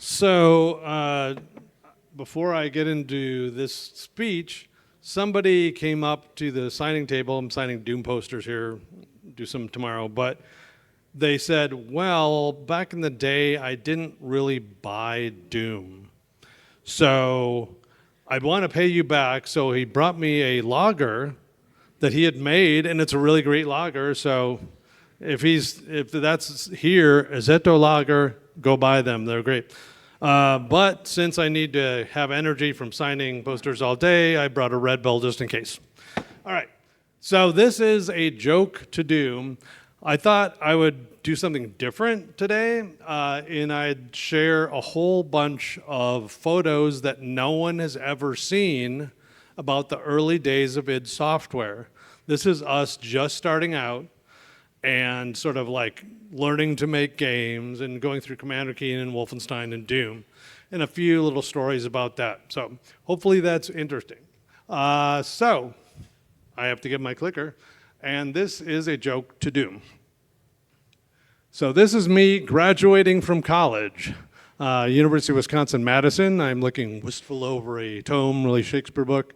So before I get into this speech, somebody came up to the signing table. I'm signing Doom posters here, do some tomorrow, but they said, well, back in the day, I didn't really buy Doom. So I'd want to pay you back. So he brought me a lager that he had made, and it's a really great lager. So if that's here, Azeto Lager, go buy them. They're great. But since I need to have energy from signing posters all day, I brought a Red Bull just in case. All right. So this is a joke to Doom. I thought I would do something different today, and I'd share a whole bunch of photos that no one has ever seen about the early days of id Software. This is us just starting out and sort of like learning to make games and going through Commander Keen and Wolfenstein and Doom, and a few little stories about that. So hopefully that's interesting. So I have to get my clicker, and this is a joke to Doom. So this is me graduating from college, University of Wisconsin-Madison. I'm looking wistful over a tome, really Shakespeare book,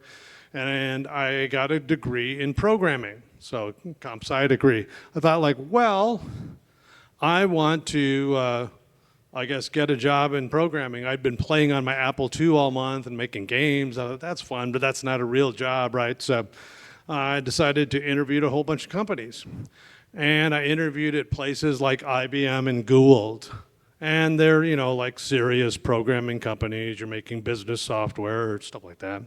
and I got a degree in programming. So comp sci degree. I thought like, well, I want to, I guess, get a job in programming. I'd been playing on my Apple II all month and making games. I thought, that's fun, but that's not a real job, right? So I decided to interview at a whole bunch of companies. And I interviewed at places like IBM and Gould. And they're, like serious programming companies. You're making business software or stuff like that.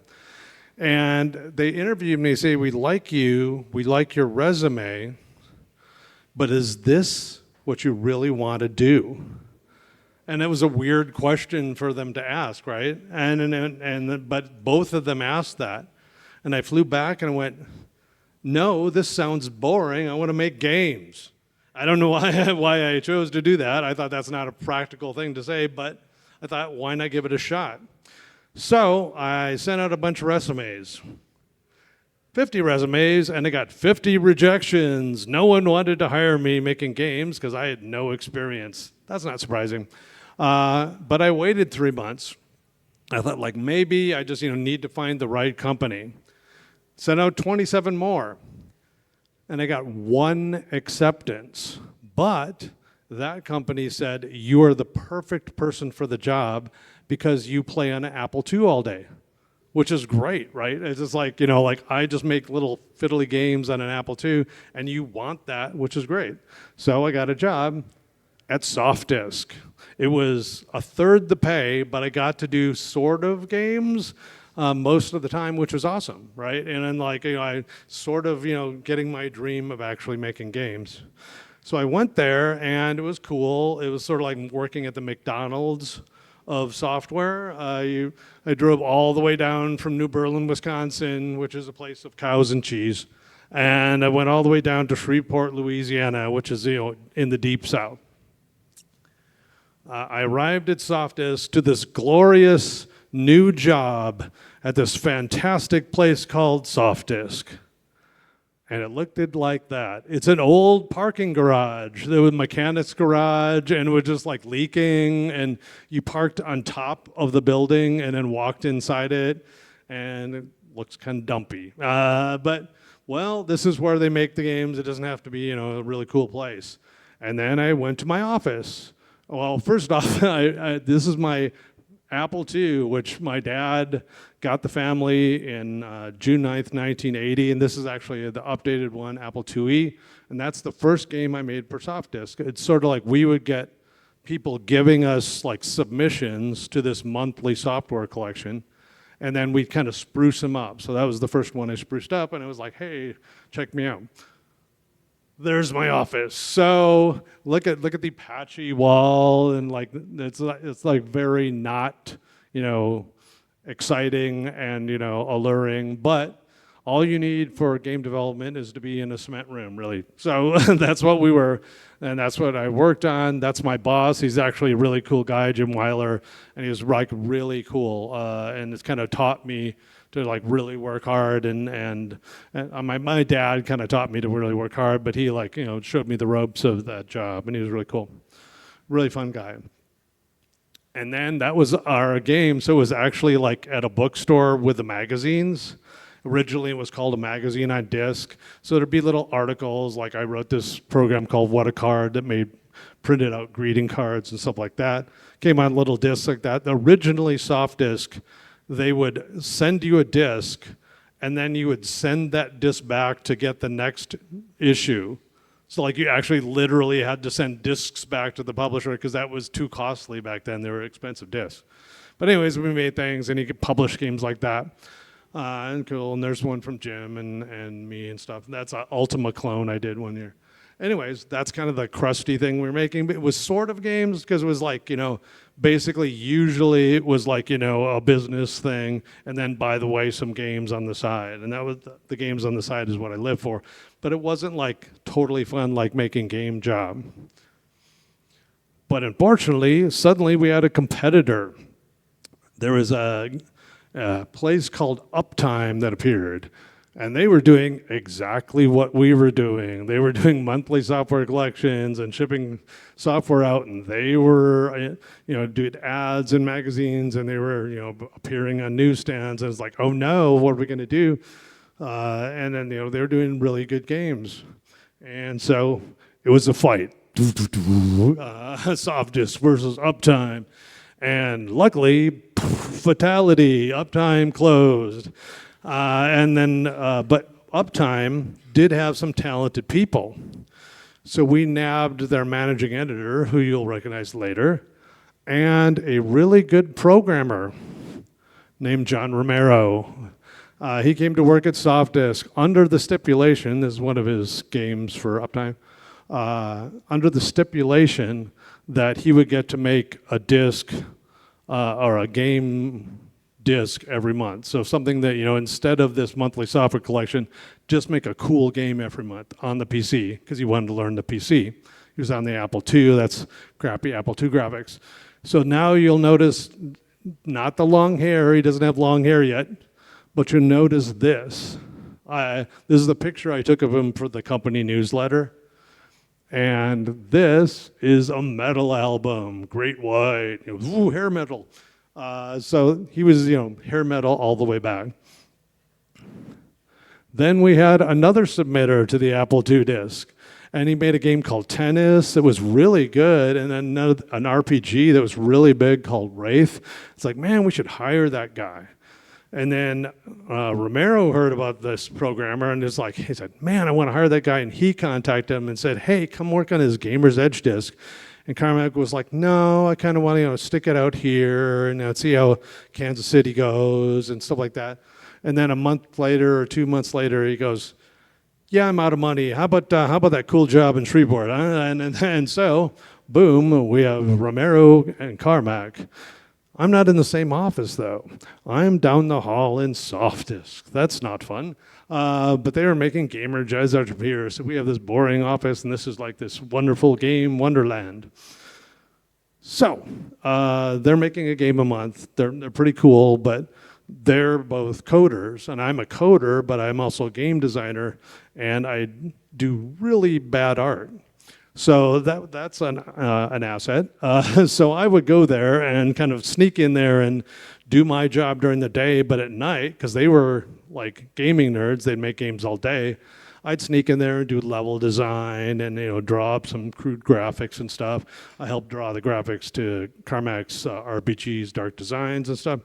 And they interviewed me, say, we like you, we like your resume, but is this what you really want to do? And it was a weird question for them to ask, right? But both of them asked that. And I flew back and I went, no, this sounds boring. I want to make games. I don't know why I chose to do that. I thought that's not a practical thing to say, but I thought, why not give it a shot? So I sent out a bunch of resumes, 50 resumes, and I got 50 rejections. No one wanted to hire me making games because I had no experience. That's not surprising. But I waited 3 months. I thought, like, maybe I just need to find the right company. Sent out 27 more, and I got 1 acceptance. But that company said, you are the perfect person for the job because you play on an Apple II all day, which is great, right? It's just like, I just make little fiddly games on an Apple II, and you want that, which is great. So I got a job at SoftDisk. It was a third the pay, but I got to do sort of games most of the time, which was awesome, right? And then I sort of, getting my dream of actually making games. So I went there, and it was cool. It was sort of like working at the McDonald's of software. I drove all the way down from New Berlin, Wisconsin, which is a place of cows and cheese. And I went all the way down to Shreveport, Louisiana, which is in the deep south. I arrived at SoftDisk to this glorious new job at this fantastic place called SoftDisk. And it looked like that. It's an old parking garage. There was a mechanic's garage, and it was just like leaking, and you parked on top of the building and then walked inside it, and it looks kind of dumpy. But, well, this is where they make the games. It doesn't have to be, a really cool place. And then I went to my office. Well, first off, this is my Apple II, which my dad got the family in June 9th, 1980, and this is actually the updated one, Apple IIe, and that's the first game I made for SoftDisk. It's sort of like we would get people giving us like submissions to this monthly software collection, and then we'd kind of spruce them up. So that was the first one I spruced up, and it was like, hey, check me out. There's my office. So look at the patchy wall, and like it's like very not exciting and alluring. But all you need for game development is to be in a cement room, really. So that's what we were, and that's what I worked on. That's my boss. He's actually a really cool guy, Jim Weiler, and he was like really cool, and it's kind of taught me to like really work hard, and my dad kind of taught me to really work hard, but he showed me the ropes of that job, and he was really cool, really fun guy. And then that was our game. So it was actually like at a bookstore with the magazines. Originally, it was called a magazine on disc. So there'd be little articles, like I wrote this program called What a Card that made printed out greeting cards and stuff like that. Came on little discs like that. Originally, soft disk, they would send you a disc, and then you would send that disc back to get the next issue. So like you actually literally had to send discs back to the publisher because that was too costly back then. They were expensive discs. But anyways, we made things, and you could publish games like that. And cool, and there's one from Jim and me and stuff. That's an Ultima clone I did one year. Anyways, that's kind of the crusty thing we were making. But it was sort of games because it was like, basically usually it was like, a business thing. And then, by the way, some games on the side. And that was the games on the side is what I live for. But it wasn't like totally fun like making Game Job. But unfortunately, suddenly we had a competitor. There was a place called Uptime that appeared, and they were doing exactly what we were doing. They were doing monthly software collections and shipping software out, and they were, doing ads in magazines, and they were, appearing on newsstands. And it's like, oh no, what are we going to do? And then, they were doing really good games, and so it was a fight. Soft disk versus Uptime. And luckily, fatality, Uptime closed. But Uptime did have some talented people. So we nabbed their managing editor, who you'll recognize later, and a really good programmer named John Romero. He came to work at Softdisk under the stipulation, this is one of his games for Uptime, under the stipulation that he would get to make a disc or a game disc every month. So something that, instead of this monthly software collection, just make a cool game every month on the PC, because he wanted to learn the PC. He was on the Apple II, that's crappy Apple II graphics. So now you'll notice not the long hair, he doesn't have long hair yet, but you'll notice this. This is the picture I took of him for the company newsletter. And this is a metal album, Great White, hair metal. So he was, hair metal all the way back. Then we had another submitter to the Apple II disc, and he made a game called Tennis that was really good, and then an RPG that was really big called Wraith. It's like, man, we should hire that guy. And then Romero heard about this programmer and he said, man, I want to hire that guy. And he contacted him and said, hey, come work on his Gamer's Edge disc. And Carmack was like, no, I kind of want to stick it out here and see how Kansas City goes and stuff like that. And then a month later or 2 months later, he goes, yeah, I'm out of money. How about that cool job in Shreveport? And so, boom, we have Romero and Carmack. I'm not in the same office, though. I'm down the hall in Softdisk. That's not fun. But they were making Gamer Jazz Art here, so we have this boring office, and this is like this wonderful game wonderland. So they're making a game a month. They're pretty cool, but they're both coders, and I'm a coder, but I'm also a game designer, and I do really bad art. So that's an asset. So I would go there and kind of sneak in there and do my job during the day, but at night, because they were like gaming nerds, they'd make games all day, I'd sneak in there and do level design and draw up some crude graphics and stuff. I helped draw the graphics to Carmack's RPGs, Dark Designs and stuff.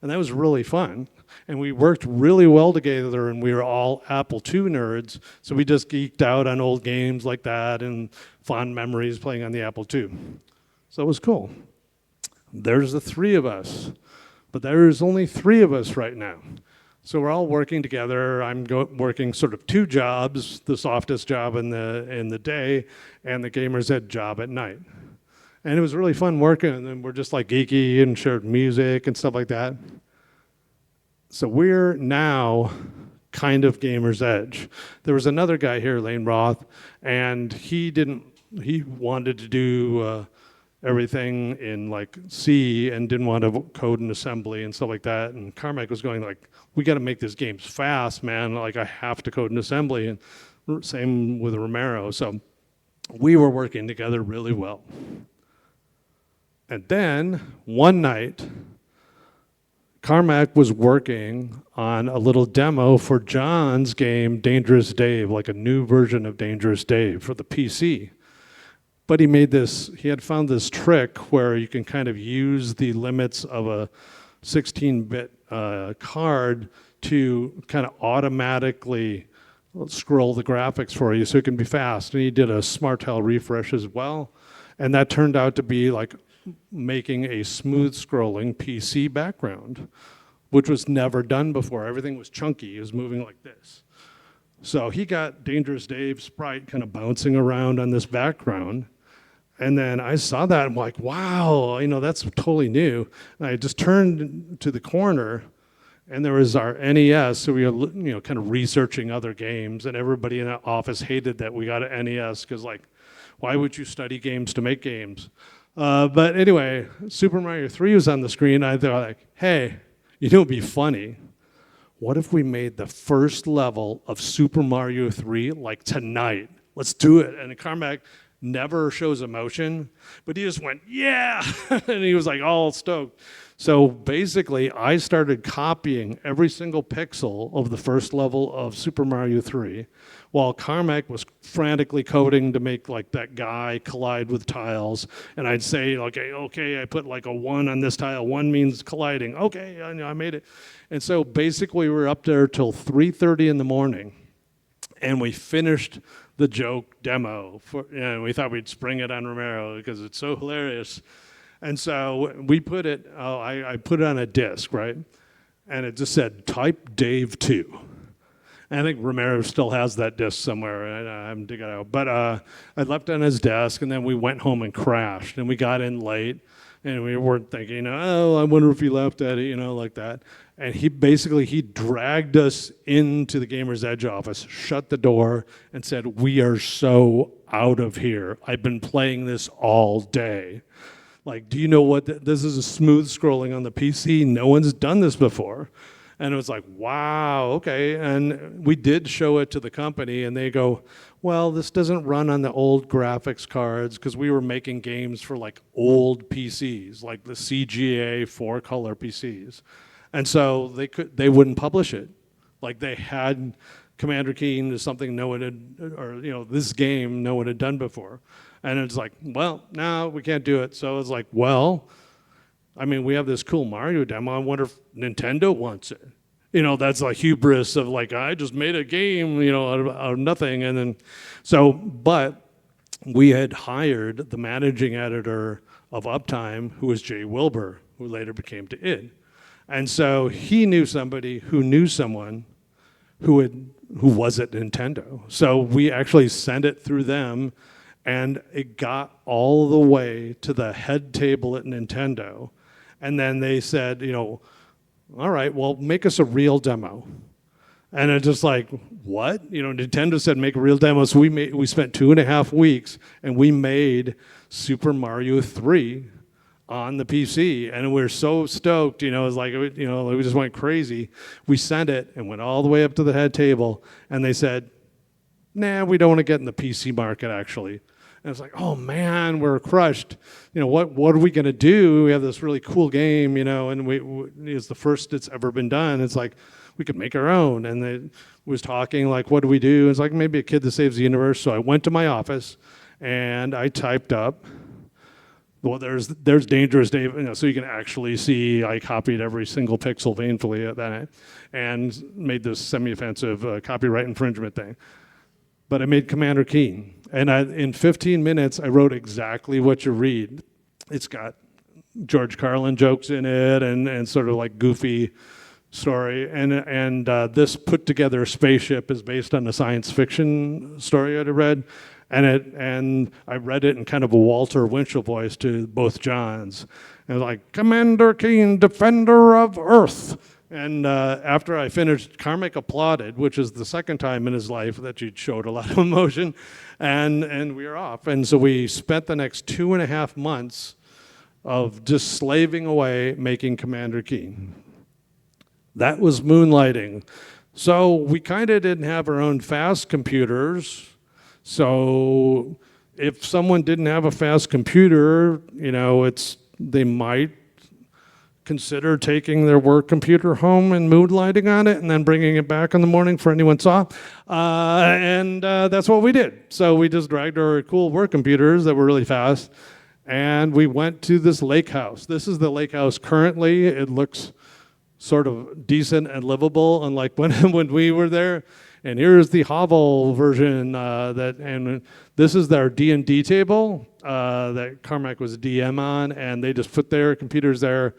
And that was really fun. And we worked really well together, and we were all Apple II nerds, so we just geeked out on old games like that and fond memories playing on the Apple II. So it was cool. There's the three of us, but there's only three of us right now. So we're all working together. I'm working sort of two jobs, the Softdisk job in the day and the Gamer's Ed job at night. And it was really fun working, and then we're just like geeky and shared music and stuff like that. So we're now kind of Gamer's Edge. There was another guy here, Lane Roth, and he wanted to do everything in like C and didn't want to code and assembly and stuff like that. And Carmack was going like, we got to make these games fast, man. Like I have to code and assembly. And same with Romero. So we were working together really well. And then one night, Carmack was working on a little demo for John's game, Dangerous Dave, like a new version of Dangerous Dave for the PC. But he had found this trick where you can kind of use the limits of a 16-bit card to kind of automatically scroll the graphics for you so it can be fast. And he did a smart tile refresh as well. And that turned out to be like making a smooth scrolling PC background, which was never done before. Everything was chunky. It was moving like this. So he got Dangerous Dave sprite kind of bouncing around on this background. And then I saw that, I'm like, wow, that's totally new. And I just turned to the corner, and there was our NES, so we were kind of researching other games, and everybody in the office hated that we got an NES, because why would you study games to make games? But anyway, Super Mario 3 was on the screen. I thought, hey, it'd be funny. What if we made the first level of Super Mario 3 tonight? Let's do it. And Carmack never shows emotion, but he just went, yeah, and he was all stoked. So basically, I started copying every single pixel of the first level of Super Mario 3, while Carmack was frantically coding to make that guy collide with tiles. And I'd say, okay, I put a 1 on this tile. 1 means colliding. Okay, I made it. And so basically, we were up there till 3:30 in the morning, and we finished the joke demo. We thought we'd spring it on Romero because it's so hilarious. And so we put it, I put it on a disc, right? And it just said, type Dave 2. And I think Romero still has that disc somewhere. I haven't dig it out. But I left it on his desk, and then we went home and crashed. And we got in late, and we weren't thinking, I wonder if he left at it, like that. And he dragged us into the Gamer's Edge office, shut the door, and said, we are so out of here. I've been playing this all day. Do you know what, this is a smooth scrolling on the PC. No one's done this before. And it was wow, okay. And we did show it to the company, and they go, well, this doesn't run on the old graphics cards, because we were making games for old PCs, like the CGA 4-color PCs. And so they wouldn't publish it. They had Commander Keen is something no one had, or this game no one had done before. And it's well, no, we can't do it. So it's well, we have this cool Mario demo. I wonder if Nintendo wants it. That's hubris of I just made a game, out of nothing. And then, but we had hired the managing editor of Uptime, who was Jay Wilbur, who later became to id. And so he knew somebody who knew someone who was at Nintendo. So we actually sent it through them, and it got all the way to the head table at Nintendo. And then they said, all right, well, make us a real demo. And it's just what? Nintendo said make a real demo. So we spent 2.5 weeks, and we made Super Mario 3 on the PC, and we were so stoked, it was we just went crazy. We sent it and went all the way up to the head table, and they said, nah, we don't want to get in the PC market, actually. And it's oh man, we're crushed. What are we going to do? We have this really cool game, and it's the first it's ever been done. It's we could make our own. And they was talking what do we do? It's maybe a kid that saves the universe. So I went to my office, and I typed up, well, there's Dangerous Dave, so you can actually see I copied every single pixel painfully at that, and made this semi-offensive copyright infringement thing. But I made Commander Keen, and in 15 minutes, I wrote exactly what you read. It's got George Carlin jokes in it, and sort of goofy story, and this put together spaceship is based on a science fiction story I'd read. And I read it in kind of a Walter Winchell voice to both Johns. And it was Commander Keen, Defender of Earth. And after I finished, Carmack applauded, which is the second time in his life that he showed a lot of emotion. And we were off. And so we spent the next 2.5 months of just slaving away making Commander Keen. That was moonlighting. So we kind of didn't have our own fast computers. So if someone didn't have a fast computer, it's they might consider taking their work computer home and moonlighting on it and then bringing it back in the morning for anyone saw. And that's what we did. So we just dragged our cool work computers that were really fast, and we went to this lake house. This is the lake house currently. It looks sort of decent and livable, unlike when we were there. And here's the Hovel version, and this is their D&D table that Carmack was DM on, and they just put their computers there.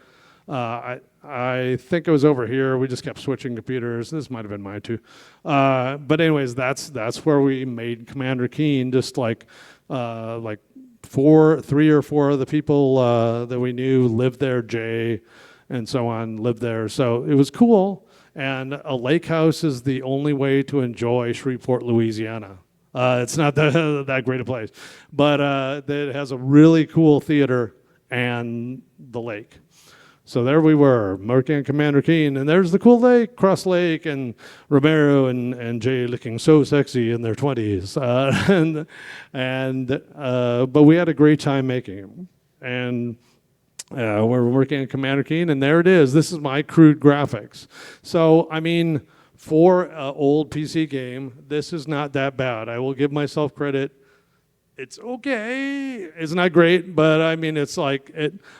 I think it was over here. We just kept switching computers. This might have been mine too. But anyways, that's where we made Commander Keen. Just like 3 or 4 of the people that we knew lived there. Jay and so on lived there. So it was cool. And a lake house is the only way to enjoy Shreveport, Louisiana. It's not that great a place, but it has a really cool theater and the lake. So there we were, working on Commander Keen, and there's the cool lake, Cross Lake, and Romero and Jay looking so sexy in their 20s. But we had a great time making them. And we're working on Commander Keen, and there it is. This is my crude graphics. So, I mean, for an old PC game, this is not that bad. I will give myself credit. It's okay. It's not great, but I mean, it's like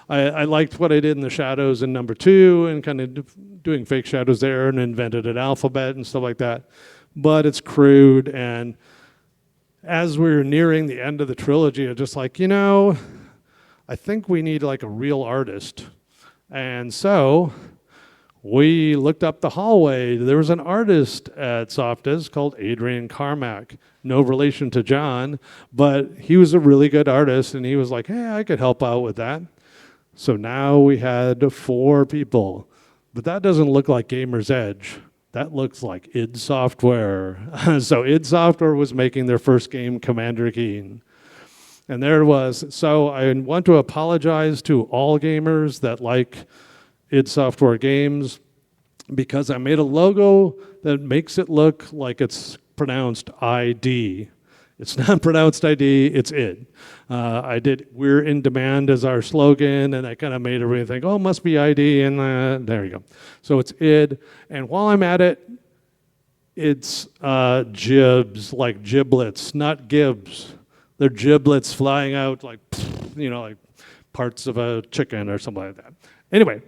I liked what I did in the shadows in number 2 and kind of doing fake shadows there and invented an alphabet and stuff like that. But it's crude, and as we were nearing the end of the trilogy, I'm just like, I think we need like a real artist. And so we looked up the hallway. There was an artist at Softiz called Adrian Carmack. No relation to John, but he was a really good artist, and he was like, hey, I could help out with that. So now we had 4 people, but that doesn't look like Gamer's Edge. That looks like id Software. So id Software was making their first game, Commander Keen. And there it was. So I want to apologize to all gamers that like id Software games, because I made a logo that makes it look like it's pronounced ID. It's not pronounced ID, it's id. I did "We're in demand" as our slogan, and I kind of made everybody think, oh, it must be ID, and there you go. So it's id, and while I'm at it, it's gibs, like giblets, not gibs. They're giblets flying out like, like parts of a chicken or something like that. Anyway,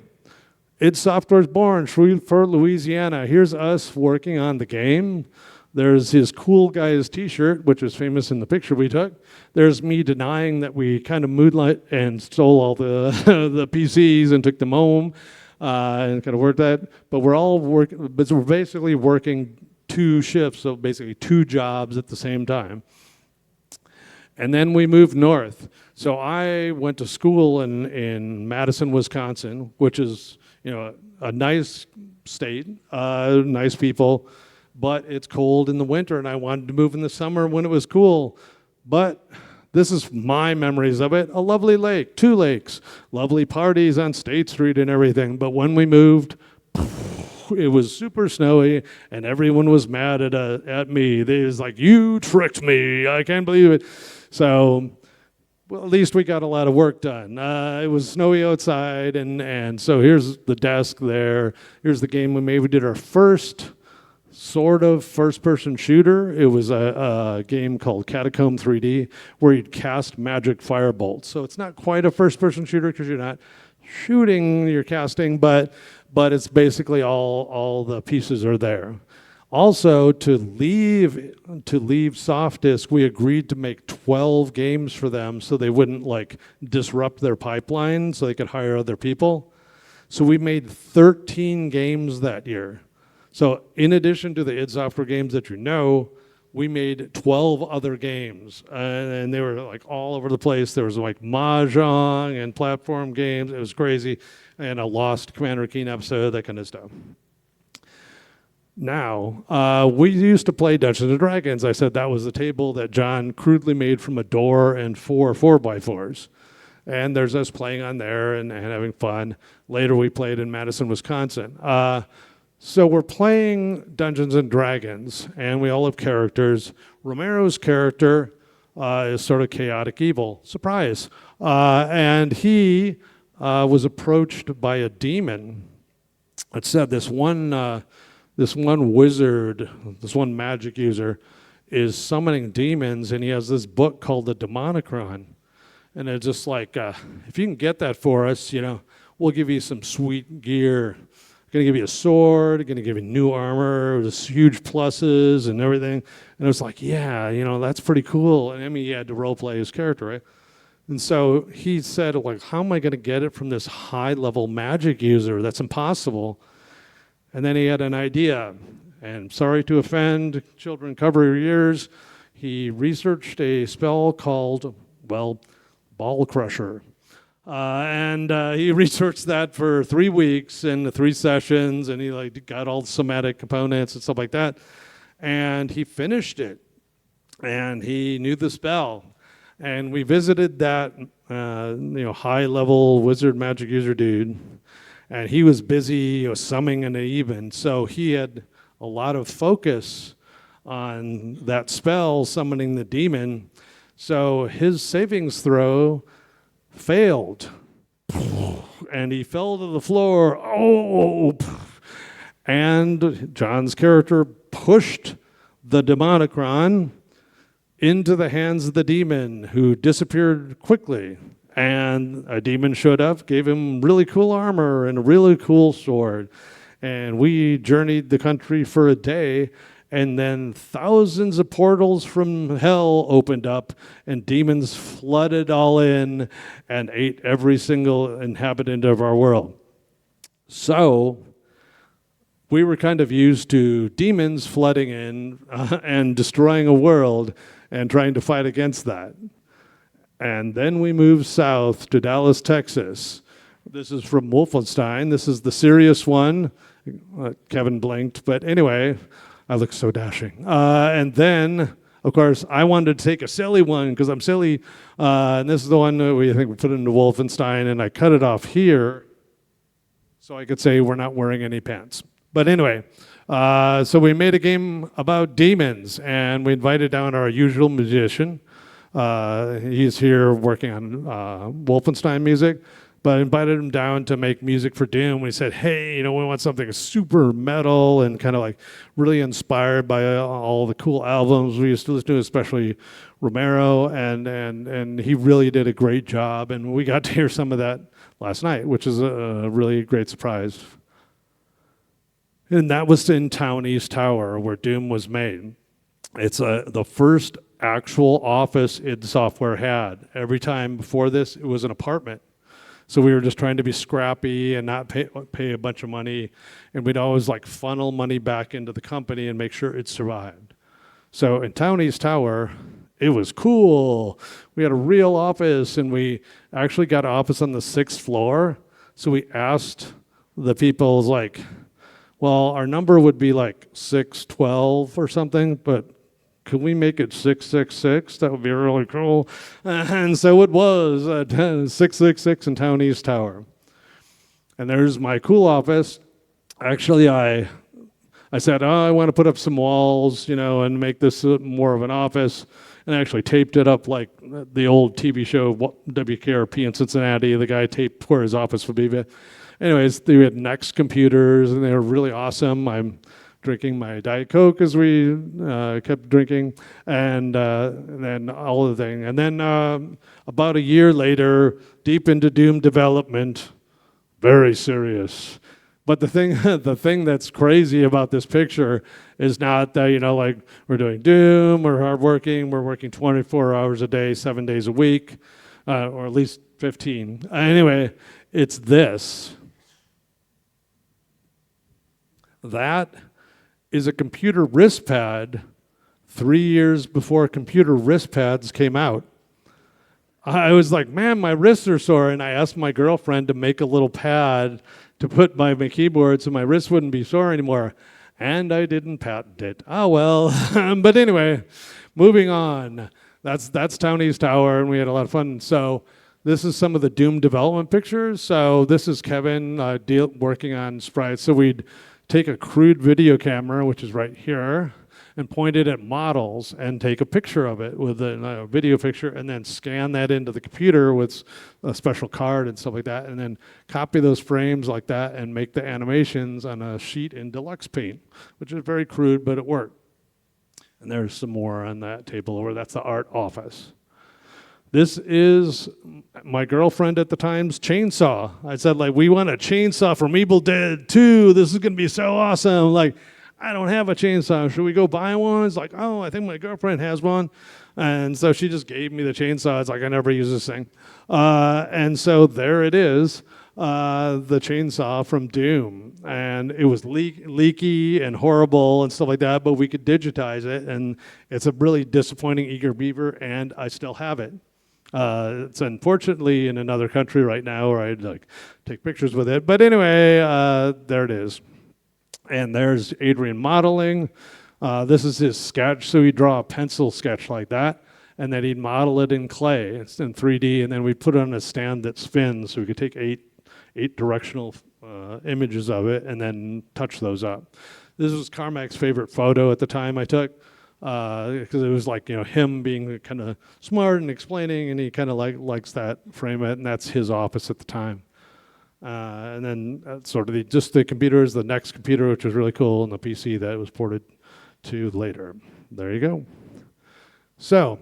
id Software's born, Shreveport, Louisiana. Here's us working on the game. There's his cool guy's t-shirt, which was famous in the picture we took. There's me denying that we kind of moonlight and stole all the the PCs and took them home and kind of worked that. But we're basically working 2 shifts, so basically 2 jobs at the same time. And then we moved north. So I went to school in Madison, Wisconsin, which is a nice state, nice people. But it's cold in the winter, and I wanted to move in the summer when it was cool. But this is my memories of it. A lovely lake, 2 lakes, lovely parties on State Street and everything. But when we moved, it was super snowy, and everyone was mad at me. They was like, you tricked me. I can't believe it. So, well, at least we got a lot of work done. It was snowy outside, and so here's the desk there. Here's the game we made. We did our first sort of first-person shooter. It was a game called Catacomb 3D, where you'd cast magic firebolts. So it's not quite a first-person shooter because you're not shooting, you're casting, but it's basically all the pieces are there. Also, to leave Softiz, we agreed to make 12 games for them so they wouldn't disrupt their pipeline so they could hire other people. So we made 13 games that year. So in addition to the id Software games that we made 12 other games, and they were all over the place. There was Mahjong and platform games. It was crazy, and a lost Commander Keen episode, that kind of stuff. Now, we used to play Dungeons & Dragons. I said that was the table that John crudely made from a door and 4 4x4s. And there's us playing on there and having fun. Later we played in Madison, Wisconsin. So we're playing Dungeons & Dragons, and we all have characters. Romero's character is sort of chaotic evil. Surprise. And he was approached by a demon. It said this one wizard, this one magic user, is summoning demons, and he has this book called the Demonicron. And it's just like, if you can get that for us, we'll give you some sweet gear. Going to give you a sword, going to give you new armor, just huge pluses and everything. And it was like, yeah, that's pretty cool. And I mean, he had to role play his character, right? And so he said, like, how am I going to get it from this high-level magic user? That's impossible. And then he had an idea. And sorry to offend, children, cover your ears. He researched a spell called, Ball Crusher. And he researched that for 3 weeks and 3 sessions, and he got all the somatic components and stuff like that. And he finished it, and he knew the spell. And we visited that high-level wizard magic user dude, and he was busy summoning an even. So he had a lot of focus on that spell, summoning the demon. So his savings throw failed, and he fell to the floor. And John's character pushed the Demonicron into the hands of the demon, who disappeared quickly. And a demon showed up, gave him really cool armor and a really cool sword. And we journeyed the country for a day, and then thousands of portals from hell opened up, and demons flooded all in and ate every single inhabitant of our world. So we were kind of used to demons flooding in and destroying a world and trying to fight against that. And then we moved south to Dallas, Texas. This is from Wolfenstein. This is the serious one. Kevin blinked, but anyway, I look so dashing. And then, of course, I wanted to take a silly one because I'm silly. And this is the one that we put into Wolfenstein, and I cut it off here so I could say we're not wearing any pants. But anyway, so we made a game about demons, and we invited down our usual musician. He's here working on Wolfenstein music, but I invited him down to make music for Doom. We said, hey, we want something super metal and kind of really inspired by all the cool albums we used to listen to, especially Romero, and he really did a great job, and we got to hear some of that last night, which is a really great surprise. And that was in Town East Tower, where Doom was made. It's the first actual office id Software had. Every time before this, it was an apartment. So we were just trying to be scrappy and not pay a bunch of money. And we'd always funnel money back into the company and make sure it survived. So in Town East Tower, it was cool. We had a real office, and we actually got an office on the 6th floor. So we asked the people, our number would be 612 or something, but could we make it 666? That would be really cool. And so it was 666 in Town East Tower. And there's my cool office. Actually, I said, I want to put up some walls, and make this more of an office. And I actually taped it up like the old TV show WKRP in Cincinnati. The guy taped where his office would be. But anyways, we had Next computers, and they were really awesome. I'm drinking my Diet Coke as we kept drinking, and then all of the thing. And then about a year later, deep into Doom development, very serious. But the thing that's crazy about this picture is not that, we're doing Doom, we're hardworking, we're working 24 hours a day, 7 days a week, or at least 15. Anyway, it's this. That is a computer wrist pad 3 years before computer wrist pads came out. I was like, man, my wrists are sore, and I asked my girlfriend to make a little pad to put my keyboard so my wrists wouldn't be sore anymore, and I didn't patent it. Oh, well. But anyway, moving on. That's Town East Tower, and we had a lot of fun. So this is some of the Doom development pictures. So this is Kevin working on sprites. So we'd take a crude video camera, which is right here, and point it at models and take a picture of it with a video picture and then scan that into the computer with a special card and stuff like that, and then copy those frames like that and make the animations on a sheet in Deluxe Paint, which is very crude, but it worked. And there's some more on that table over. That's the art office. This is my girlfriend at the time's chainsaw. I said, like, we want a chainsaw from Evil Dead 2. This is going to be so awesome. Like, I don't have a chainsaw. Should we go buy one? It's like, oh, I think my girlfriend has one. And so she just gave me the chainsaw. It's like, I never use this thing. And so there it is, the chainsaw from Doom. And it was leaky and horrible and stuff like that, but we could digitize it. And it's a really disappointing Eager Beaver, and I still have it. It's unfortunately in another country right now where I'd like take pictures with it. But anyway, there it is. And there's Adrian modeling. This is his sketch. So he'd draw a pencil sketch like that, and then he'd model it in clay. It's in 3D, and then we'd put it on a stand that spins, so we could take eight directional images of it and then touch those up. This was Carmack's favorite photo at the time I took. Because it was like, you know, him being kind of smart and explaining, and he kind of likes that frame it, and that's his office at the time. And then sort of the computer is the next computer, which was really cool, and the PC that it was ported to later. There you go. So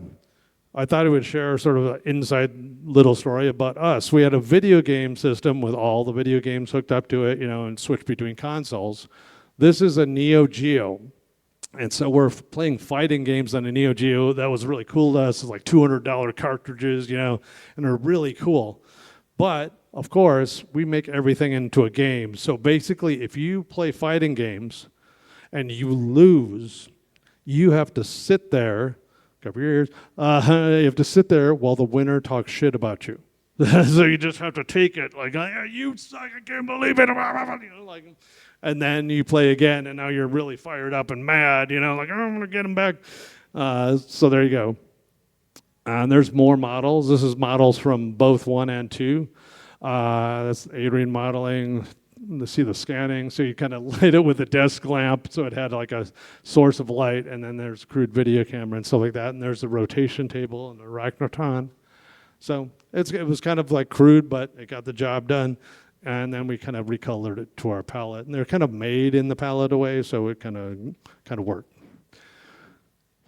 I thought I would share sort of an inside little story about us. We had a video game system with all the video games hooked up to it, you know, and switched between consoles. This is a Neo Geo. And so we're playing fighting games on a Neo Geo. That was really cool to us. It's like $200 cartridges, you know, and they're really cool. But, of course, we make everything into a game. So basically, if you play fighting games and you lose, you have to sit there, cover your ears, you have to sit there while the winner talks shit about you. So you just have to take it, like, you suck, I can't believe it, you know, like, and then you play again, and now you're really fired up and mad, you know, like, oh, I'm going to get him back. So there you go. And there's more models. This is models from both 1 and 2. That's Adrian modeling. To see the scanning, so you kind of light it with a desk lamp, so it had like a source of light, and then there's crude video camera and stuff like that, and there's the rotation table and the Arachnoton. So it was kind of like crude, but it got the job done. And then we kind of recolored it to our palette. And they're kind of made in the palette away, so it kind of worked.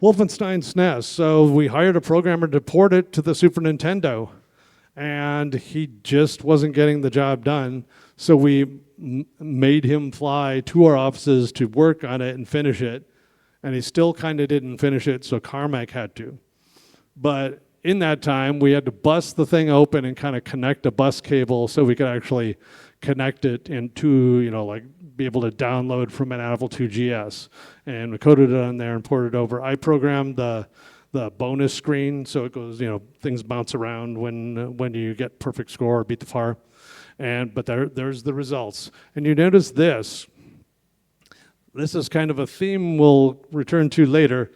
Wolfenstein SNES. So we hired a programmer to port it to the Super Nintendo. And he just wasn't getting the job done. So we made him fly to our offices to work on it and finish it. And he still kind of didn't finish it, so Carmack had to. But in that time, we had to bust the thing open and kind of connect a bus cable so we could actually connect it into, you know, like be able to download from an Apple IIgs. And we coded it on there and ported it over. I programmed the bonus screen, so it goes, you know, things bounce around when you get perfect score or beat the FAR. But there's the results. And you notice this. This is kind of a theme we'll return to later,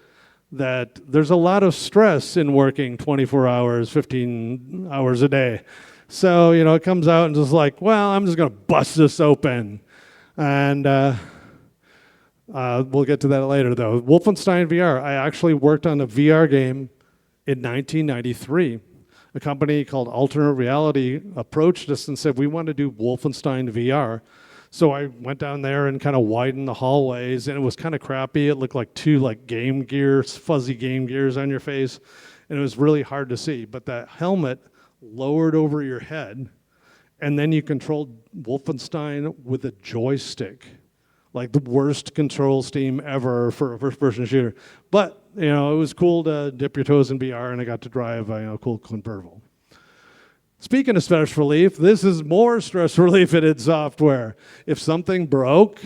that there's a lot of stress in working 24 hours, 15 hours a day. So, you know, it comes out and just like, well, I'm just going to bust this open. And we'll get to that later, though. Wolfenstein VR. I actually worked on a VR game in 1993. A company called Alternate Reality approached us and said, we want to do Wolfenstein VR. So I went down there and kind of widened the hallways, and it was kind of crappy. It looked like two like Game Gears, fuzzy Game Gears on your face, and it was really hard to see. But that helmet lowered over your head, and then you controlled Wolfenstein with a joystick, like the worst control scheme ever for a first-person shooter. But you know, it was cool to dip your toes in VR, and I got to drive a cool convertible. Speaking of stress relief, this is more stress relief in its software. If something broke,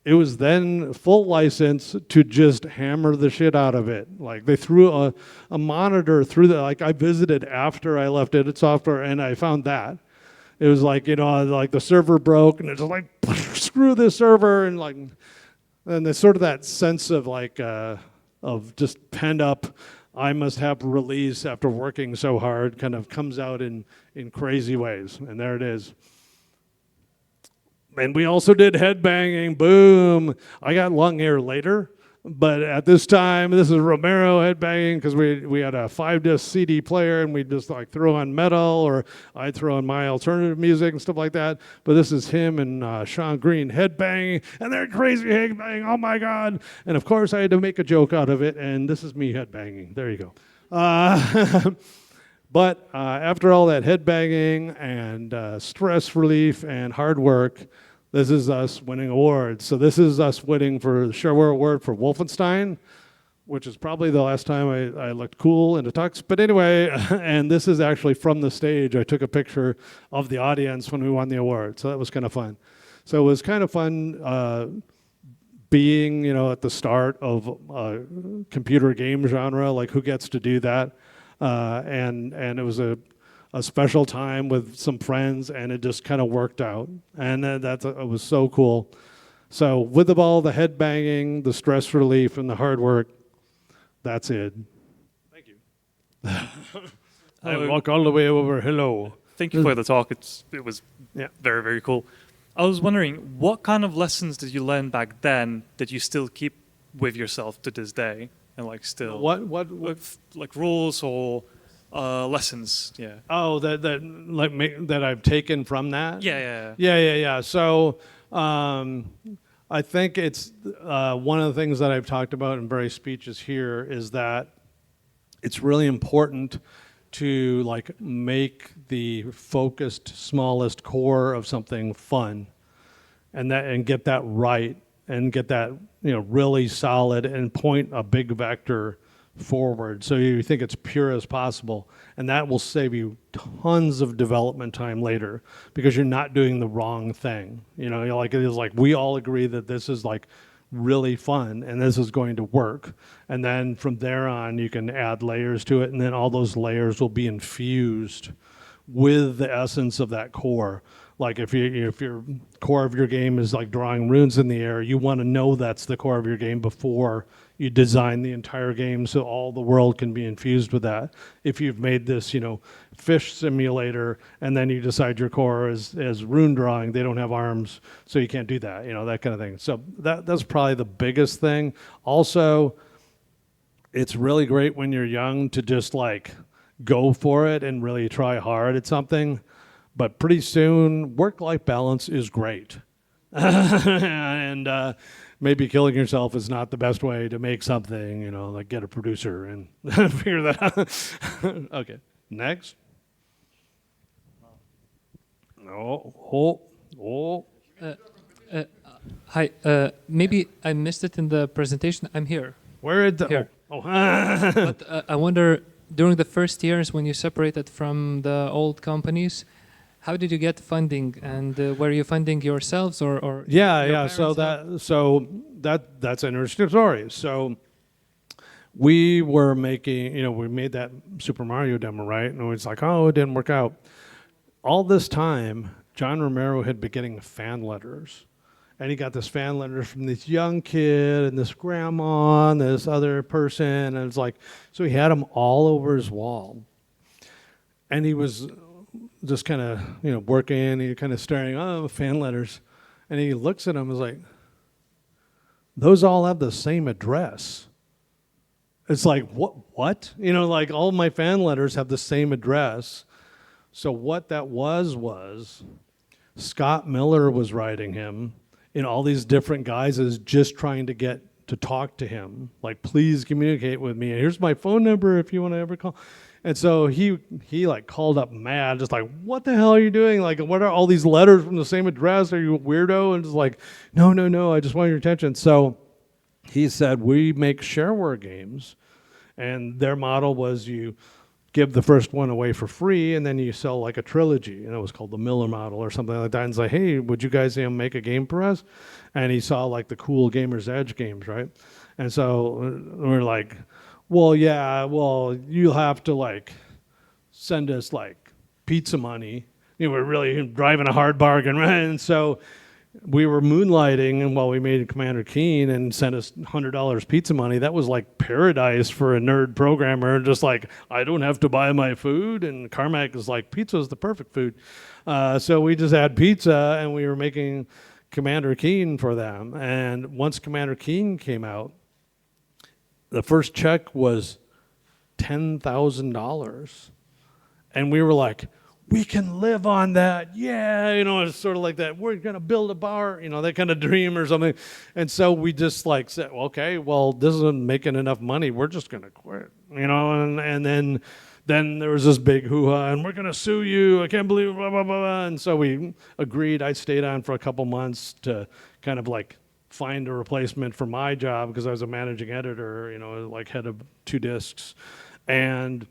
it was then full license to just hammer the shit out of it. Like they threw a monitor through like I visited after I left Edit Software, and I found that. It was like, you know, like the server broke, and it's like, screw this server, and like, and there's sort of that sense of like, of just pent up, I must have release after working so hard, kind of comes out in crazy ways. And there it is. And we also did headbanging, boom. I got lung hair later. But at this time, this is Romero headbanging because we had a 5-disc CD player and we'd just like throw on metal or I'd throw on my alternative music and stuff like that. But this is him and Sean Green headbanging and they're crazy headbanging. Oh my God. And of course I had to make a joke out of it and this is me headbanging. There you go. But after all that headbanging and stress relief and hard work, this is us winning awards. So this is us winning for the Shareware Award for Wolfenstein, which is probably the last time I looked cool in a tux. But anyway, and this is actually from the stage. I took a picture of the audience when we won the award. So that was kind of fun. So it was kind of fun being, at the start of a computer game genre, like who gets to do that? And it was a special time with some friends, and it just kind of worked out. And it was so cool. So with all the headbanging, the stress relief, and the hard work, that's it. Thank you. I walk all the way over. Hello. Thank you for the talk. It was very, very cool. I was wondering, what kind of lessons did you learn back then that you still keep with yourself to this day? And like still... What? Like rules or... lessons, yeah. Oh, that I've taken from that? Yeah. So I think it's one of the things that I've talked about in various speeches here is that it's really important to like make the focused, smallest core of something fun, and get that right, and get that really solid, and point a big vector forward so you think it's pure as possible, and that will save you tons of development time later because you're not doing the wrong thing. Like it is like we all agree that this is like really fun and this is going to work, and then from there on you can add layers to it, and then all those layers will be infused with the essence of that core. Like if your core of your game is like drawing runes in the air, you want to know that's the core of your game before you design the entire game so all the world can be infused with that. If you've made this, fish simulator and then you decide your core is rune drawing, they don't have arms, so you can't do that, that kind of thing. So that's probably the biggest thing. Also, it's really great when you're young to just like go for it and really try hard at something. But pretty soon, work-life balance is great. And maybe killing yourself is not the best way to make something, like get a producer and figure that out. Okay, next. Hi, maybe I missed it in the presentation. I'm here. Where is the... Here. Oh. But I wonder, during the first years when you separated from the old companies, how did you get funding, and were you funding yourselves or Yeah. So that's an interesting story. So we were making, we made that Super Mario demo, right? And it was like, oh, it didn't work out. All this time, John Romero had been getting fan letters, and he got this fan letters from this young kid and this grandma and this other person, and it's like, so he had them all over his wall, and he was just kind of, working, and kind of staring, fan letters. And he looks at them and is like, those all have the same address. It's like, what? Like all my fan letters have the same address. So what that was Scott Miller was writing him in all these different guises, just trying to get to talk to him. Like, please communicate with me. Here's my phone number if you want to ever call. And so he like called up mad, just like, what the hell are you doing? Like, what are all these letters from the same address? Are you a weirdo? And just like, no, I just want your attention. So he said, we make shareware games. And their model was you give the first one away for free, and then you sell like a trilogy. And it was called the Miller model or something like that. And it's like, hey, would you guys make a game for us? And he saw like the cool Gamer's Edge games, right? And so we're like, well, yeah, you'll have to like send us like pizza money. We're really driving a hard bargain, right? And so we were moonlighting, and while we made Commander Keen and sent us $100 pizza money, that was like paradise for a nerd programmer. Just like, I don't have to buy my food, and Carmack is like, pizza is the perfect food. So we just had pizza, and we were making Commander Keen for them. And once Commander Keen came out, the first check was $10,000. And we were like, we can live on that. Yeah, it's sort of like that. We're going to build a bar, that kind of dream or something. And so we just like said, okay, well, this isn't making enough money. We're just going to quit, and then there was this big hoo-ha, and we're going to sue you. I can't believe it, blah, blah, blah, blah. And so we agreed. I stayed on for a couple months to kind of like find a replacement for my job because I was a managing editor, like head of 2 discs. And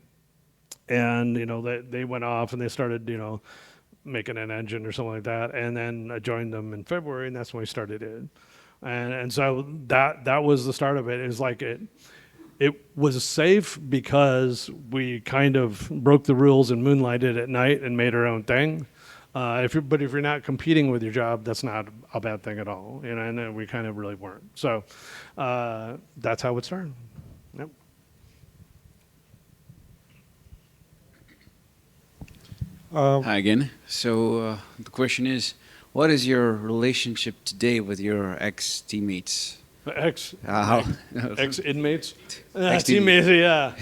they went off and they started, making an engine or something like that. And then I joined them in February, and that's when we started it. And so that was the start of it. It was like it was safe because we kind of broke the rules and moonlighted at night and made our own thing. But if you're not competing with your job, that's not a bad thing at all. And we kind of really weren't. So that's how it started. Yep. Hi again. So the question is, what is your relationship today with your ex-teammates? Ex-inmates? Ex-teammates. Teammates, yeah.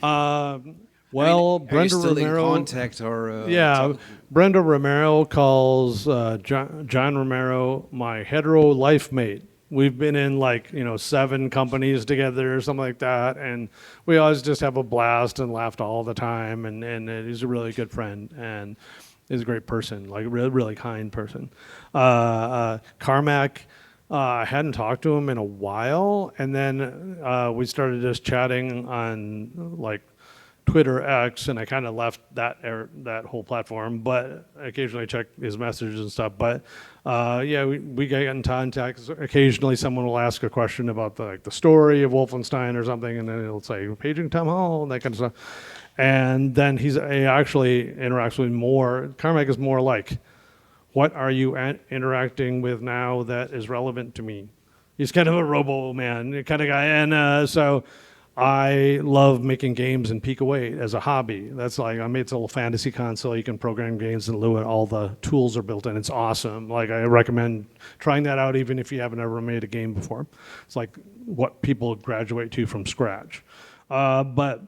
Well, are you Brenda still Romero. in contact or? Yeah, Brenda Romero calls John Romero my hetero life mate. We've been in 7 companies together or something like that, and we always just have a blast and laughed all the time. And he's a really good friend, and he's a great person, like really, really kind person. Carmack, I hadn't talked to him in a while, and then we started just chatting on Twitter X, and I kind of left that whole platform, but occasionally check his messages and stuff. But we get in contact. Occasionally, someone will ask a question about the story of Wolfenstein or something, and then it'll say paging Tom Hall and that kind of stuff. And then he actually interacts with me more. Carmack is more like, what are you interacting with now that is relevant to me? He's kind of a robo man kind of guy, and so. I love making games in Pika 8 as a hobby. That's I made this little fantasy console. You can program games in Lua. All the tools are built in. It's awesome. I recommend trying that out even if you haven't ever made a game before. It's like what people graduate to from scratch. But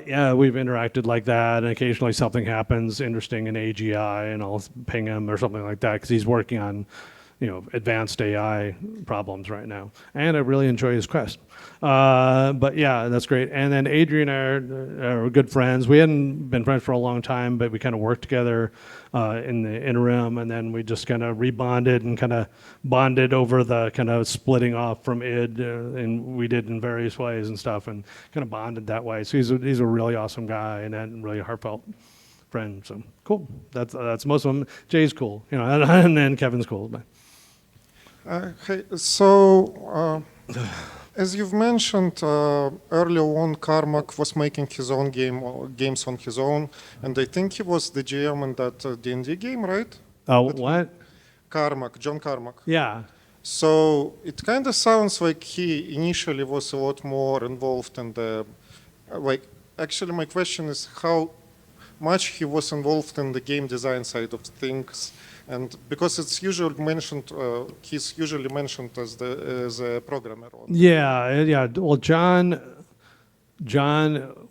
yeah, we've interacted like that, and occasionally something happens interesting in AGI, and I'll ping him or something like that because he's working on advanced AI problems right now. And I really enjoy his quest. But yeah, that's great. And then Adrian and I are good friends. We hadn't been friends for a long time, but we kind of worked together in the interim, and then we just kind of rebonded and kind of bonded over the kind of splitting off from id, and we did in various ways and stuff, and kind of bonded that way. So he's a really awesome guy and a really heartfelt friend. So cool. That's most of them. Jay's cool, and then Kevin's cool. But. Hey, so as you've mentioned earlier on, Carmack was making his own games on his own, and I think he was the GM in that D&D game, right? What? John Carmack. Yeah. So it kind of sounds like he initially was a lot more involved in the, actually my question is how much he was involved in the game design side of things. And because it's usually mentioned, he's usually mentioned as a programmer. Yeah. Well, John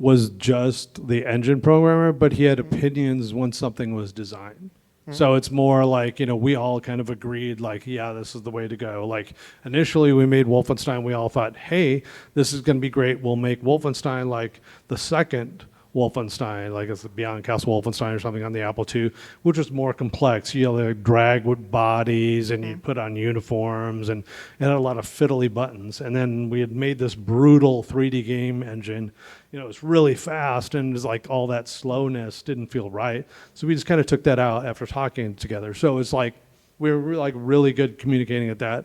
was just the engine programmer, but he had opinions once something was designed. So it's more like, we all kind of agreed, this is the way to go. Initially we made Wolfenstein, we all thought, hey, this is going to be great. We'll make Wolfenstein like the second Wolfenstein, like it's the Beyond Castle Wolfenstein or something on the Apple II, which was more complex. You drag with bodies and you put on uniforms, and it had a lot of fiddly buttons. And then we had made this brutal 3D game engine. It was really fast, and it was all that slowness didn't feel right. So we just kind of took that out after talking together. So it's we were really good communicating at that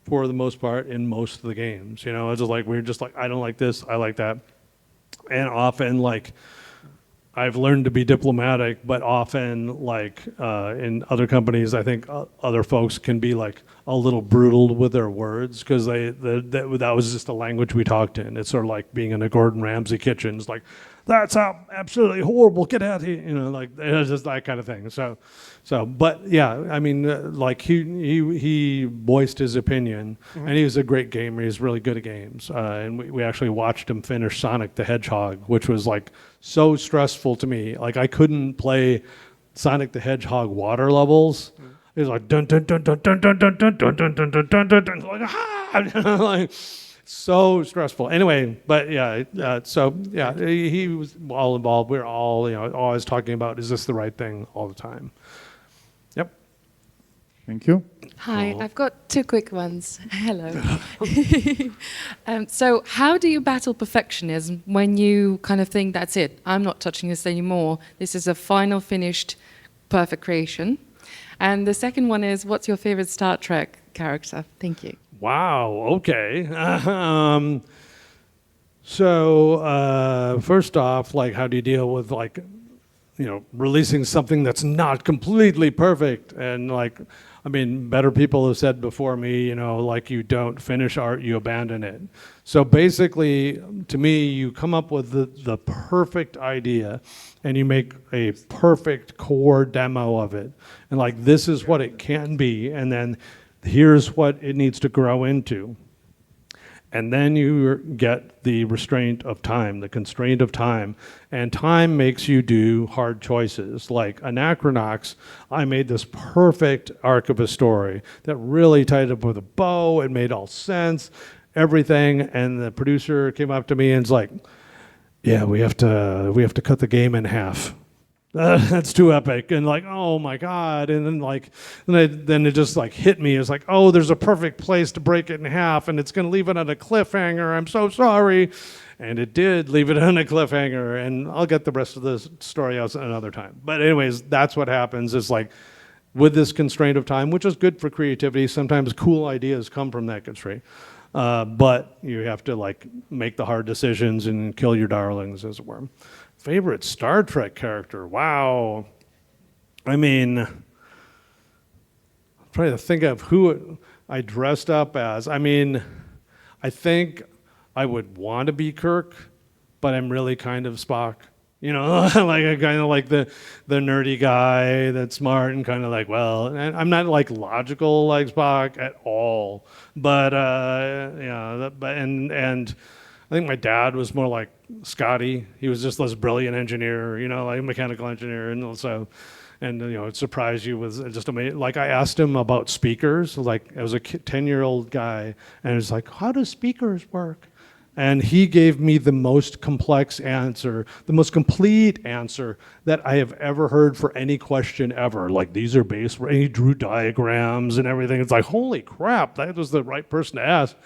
for the most part in most of the games. It's just we were just I don't like this, I like that. And often, I've learned to be diplomatic, but often, in other companies, I think other folks can be a little brutal with their words because that was just the language we talked in. It's sort of like being in a Gordon Ramsay kitchen. It's that's absolutely horrible. Get out of here. You know, like it was just that kind of thing. But yeah, I mean, like he voiced his opinion, and he was a great gamer. He's really good at games, and we actually watched him finish Sonic the Hedgehog, which was like so stressful to me. Like I couldn't play Sonic the Hedgehog water levels. It was like dun dun dun dun dun dun dun dun dun dun dun dun dun dun dun, like like so stressful. Anyway, but yeah, he was all involved. We're all always talking about, is this the right thing all the time. Yep. Thank you. Hi, I've got two quick ones. Hello. So how do you battle perfectionism when you kind of think, that's it, I'm not touching this anymore, this is a final, finished, perfect creation? And the second one is, what's your favorite Star Trek character? Thank you. Wow, okay. So first off, like, how do you deal with, like, releasing something that's not completely perfect? And like, I mean, better people have said before me, like, you don't finish art, you abandon it. So basically, to me, you come up with the perfect idea and you make a perfect core demo of it. And like, this is what it can be. And then here's what it needs to grow into. And then you get the restraint of time, the constraint of time. And time makes you do hard choices. Like Anachronox, I made this perfect arc of a story that really tied up with a bow. It made all sense, everything. And the producer came up to me and was like, yeah, we have to cut the game in half. That's too epic. And like, oh my God. And then it just like hit me. It's like, oh, there's a perfect place to break it in half, and it's going to leave it on a cliffhanger. I'm so sorry. And it did leave it on a cliffhanger, and I'll get the rest of the story out another time. But anyways, that's what happens. Is like, with this constraint of time, which is good for creativity, sometimes cool ideas come from that constraint. But you have to like make the hard decisions and kill your darlings, as it were. Favorite Star Trek character? Wow. I mean, I'm trying to think of who I dressed up as. I mean, I think I would want to be Kirk, but I'm really kind of Spock. Like I kind of like the nerdy guy that's smart and kind of like, well, and I'm not like logical like Spock at all. But and I think my dad was more like Scotty. He was just this brilliant engineer, like a mechanical engineer, and so, and it surprised you with just amazing. Like I asked him about speakers, like I was a 10-year-old guy, and it's like, how do speakers work? And he gave me the most complex answer, the most complete answer that I have ever heard for any question ever. Like, these are based, and he drew diagrams and everything. It's like, holy crap, that was the right person to ask.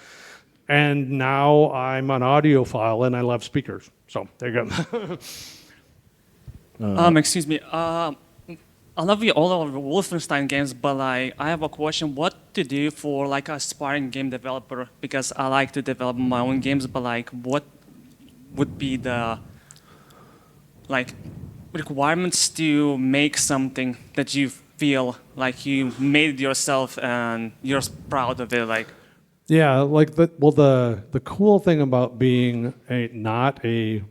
And now I'm an audiophile and I love speakers. So there you go. Excuse me. I love all of the Wolfenstein games, but I have a question: what to do for like an aspiring game developer? Because I like to develop my own games, but like, what would be the requirements to make something that you feel like you made yourself and you're proud of it? Like, yeah, like the cool thing about being not a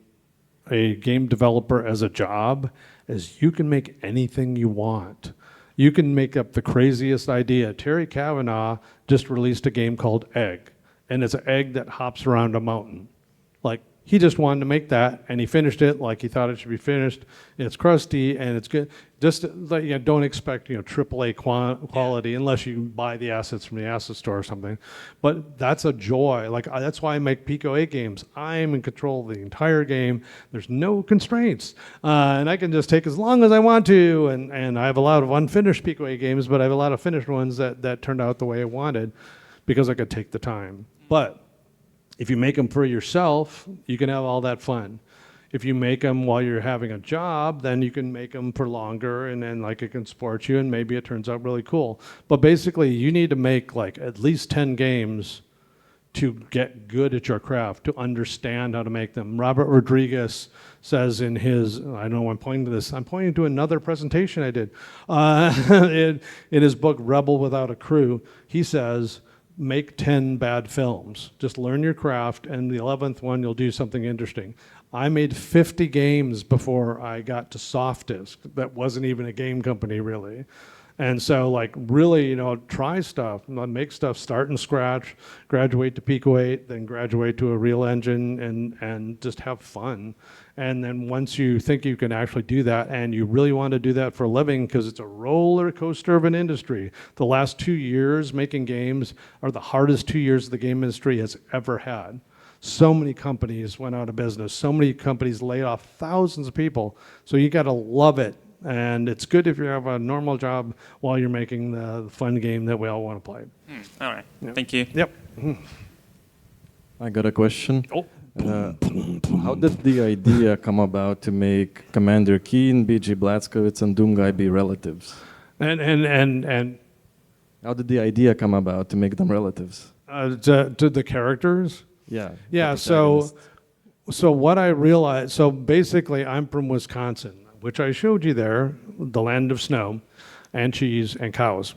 game developer as a job is you can make anything you want. You can make up the craziest idea. Terry Kavanagh just released a game called Egg, and it's an egg that hops around a mountain. Like, he just wanted to make that, and he finished it like he thought it should be finished. It's crusty, and it's good. Just don't expect AAA quality unless you buy the assets from the asset store or something. But that's a joy. Like, that's why I make Pico 8 games. I'm in control of the entire game. There's no constraints, and I can just take as long as I want to. And I have a lot of unfinished Pico 8 games, but I have a lot of finished ones that turned out the way I wanted because I could take the time. But if you make them for yourself, you can have all that fun. If you make them while you're having a job, then you can make them for longer, and then like it can support you, and maybe it turns out really cool. But basically, you need to make like at least 10 games to get good at your craft, to understand how to make them. Robert Rodriguez says in his, I don't know why I'm pointing to this, I'm pointing to another presentation I did. In his book, Rebel Without a Crew, he says, make 10 bad films. Just learn your craft, and the 11th one, you'll do something interesting. I made 50 games before I got to Softdisk. That wasn't even a game company, really. And so, like, really, you know, try stuff, make stuff, start from scratch, graduate to Pico 8, then graduate to a real engine, and just have fun. And then once you think you can actually do that, and you really want to do that for a living, because it's a roller coaster of an industry. The last 2 years making games are the hardest 2 years the game industry has ever had. So many companies went out of business. So many companies laid off thousands of people. So you got to love it. And it's good if you have a normal job while you're making the fun game that we all want to play. All right. Yep. Thank you. Yep. I got a question. Oh. How did the idea come about to make Commander Keen, BG Blazkowicz, and Doomguy be relatives? And How did the idea come about to make them relatives? to the characters? Yeah. Yeah, the so protagonists. what I realized, so basically I'm from Wisconsin, which I showed you there, the land of snow and cheese and cows.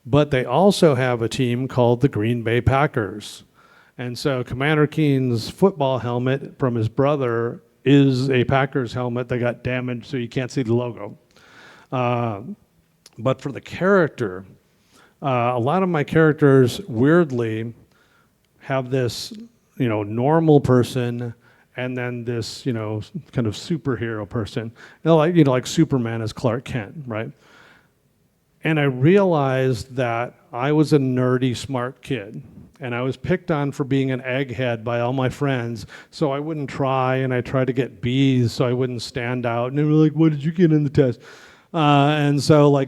But they also have a team called the Green Bay Packers. And so Commander Keen's football helmet from his brother is a Packers helmet that got damaged so you can't see the logo. But for the character, a lot of my characters weirdly have this, you know, normal person and then this, you know, kind of superhero person. Like Superman as Clark Kent, right? And I realized that I was a nerdy, smart kid. And I was picked on for being an egghead by all my friends, so I wouldn't try, and I tried to get B's so I wouldn't stand out. And they were like, "What did you get in the test?" And so, like,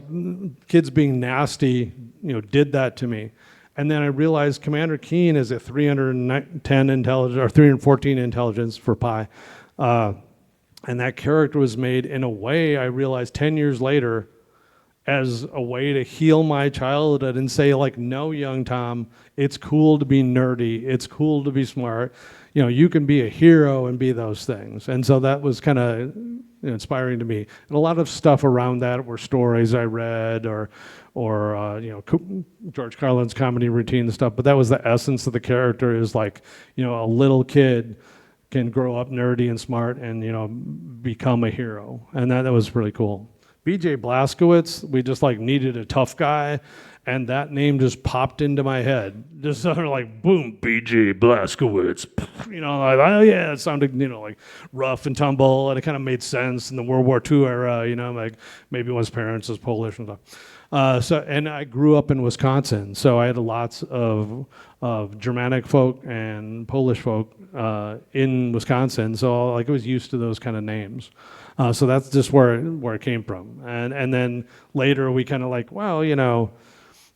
kids being nasty, you know, did that to me. And then I realized Commander Keen is a 310 intelligence or 314 intelligence for Pi, and that character was made in a way I realized 10 years later as a way to heal my childhood and say, like, no, young Tom, it's cool to be nerdy. It's cool to be smart. You know, you can be a hero and be those things. And so that was kind of inspiring to me. And a lot of stuff around that were stories I read or you know, George Carlin's comedy routine and stuff. But that was the essence of the character, is like, you know, a little kid can grow up nerdy and smart and, you know, become a hero. And that was really cool. BJ Blazkowicz, we just like needed a tough guy, and that name just popped into my head. Just sort of like, boom, BJ Blazkowicz. You know, like, oh yeah, it sounded, you know, like rough and tumble, and it kind of made sense in the World War II era, you know, like maybe his parents was Polish and stuff. And I grew up in Wisconsin, so I had lots of Germanic folk and Polish folk in Wisconsin, so like I was used to those kind of names. So that's just where it came from. And then later we kind of like, well, you know,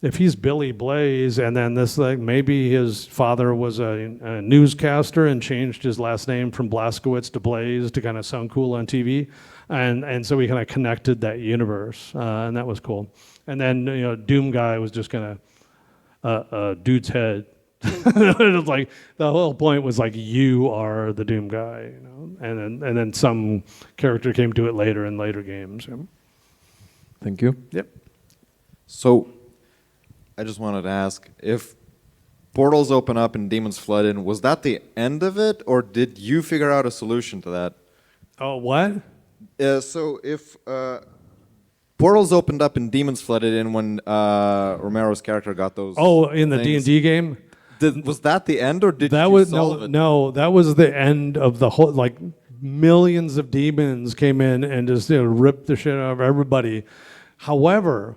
if he's Billy Blaze, and then this, like, maybe his father was a newscaster and changed his last name from Blazkowicz to Blaze to kind of sound cool on TV. And so we kind of connected that universe, and that was cool. And then, you know, Doomguy was just kind of a dude's head. It was like the whole point was like, you are the Doom guy, you know, and then some character came to it later in later games. Yeah. Thank you. Yep. So, I just wanted to ask, if portals open up and demons flood in, was that the end of it, or did you figure out a solution to that? Oh, what? So if portals opened up and demons flooded in when Romero's character got those. Oh, in the things, D&D game. was that the end, or did That you was solve it? no. That was the end of the whole. Like, millions of demons came in and just, you know, ripped the shit out of everybody. However,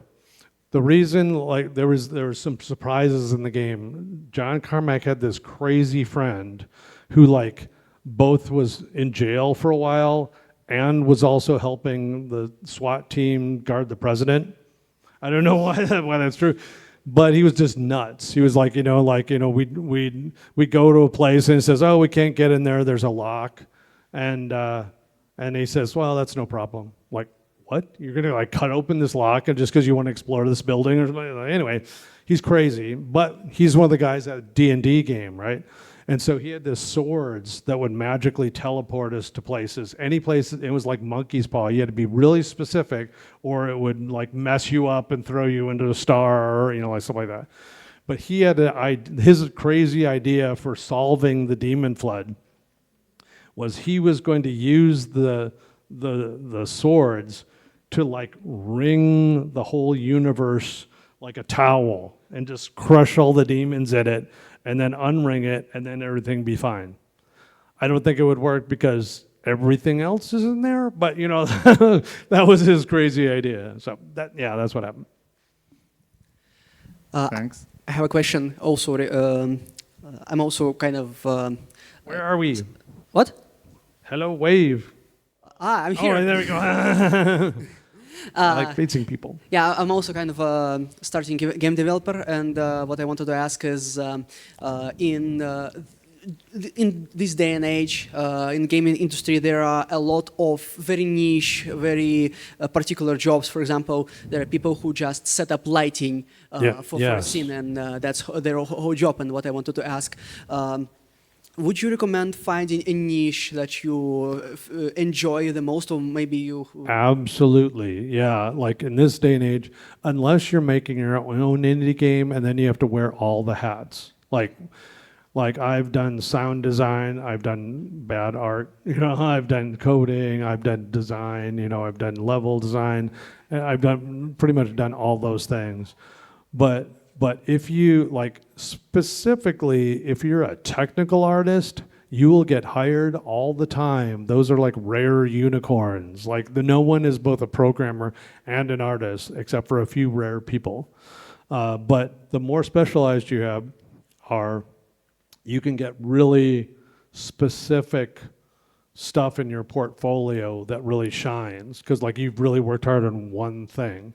the reason, like, there was some surprises in the game. John Carmack had this crazy friend who, like, both was in jail for a while and was also helping the SWAT team guard the president. I don't know why that's true, but he was just nuts. He was like, we go to a place and it says, oh, we can't get in there. There's a lock, and he says, well, that's no problem. Like, what? You're gonna like cut open this lock and just because you want to explore this building or something? Anyway, he's crazy, but he's one of the guys at a D&D game, right? And so he had this swords that would magically teleport us to places. Any place, it was like monkey's paw. You had to be really specific or it would like mess you up and throw you into a star or, like stuff like that. But he had his crazy idea for solving the demon flood was he was going to use the swords to like wring the whole universe like a towel and just crush all the demons in it and then unring it and then everything be fine. I don't think it would work because everything else is in there, but you know, that was his crazy idea. So that's what happened. Thanks. I have a question also. I'm also kind of... Where are we? What? Hello, wave. I'm here. Oh, there we go. I like facing people. Yeah, I'm also kind of starting game developer, and what I wanted to ask is, in this day and age, in gaming industry, there are a lot of very niche, very particular jobs. For example, there are people who just set up lighting for a scene, and that's their whole job. And what I wanted to ask, would you recommend finding a niche that you enjoy the most, or maybe you... Absolutely, yeah. Like in this day and age, unless you're making your own indie game, and then you have to wear all the hats. Like I've done sound design, I've done bad art, you know, I've done coding, I've done design, you know, I've done level design, and I've done pretty much done all those things. But if you like specifically, if you're a technical artist, you will get hired all the time. Those are like rare unicorns. Like no one is both a programmer and an artist, except for a few rare people. But the more specialized you are, you can get really specific stuff in your portfolio that really shines, because like you've really worked hard on one thing,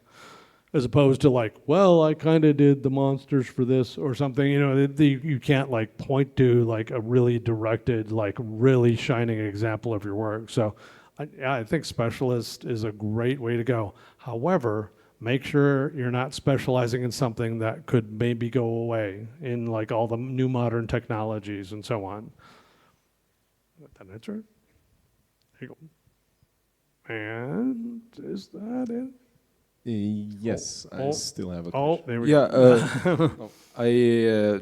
as opposed to like, well, I kind of did the monsters for this or something. You know, you can't like point to like a really directed, like really shining example of your work. So I think specialist is a great way to go. However, make sure you're not specializing in something that could maybe go away in like all the new modern technologies and so on. That answer? Here you go. And is that it? Yes, I still have a question. Oh, there we go.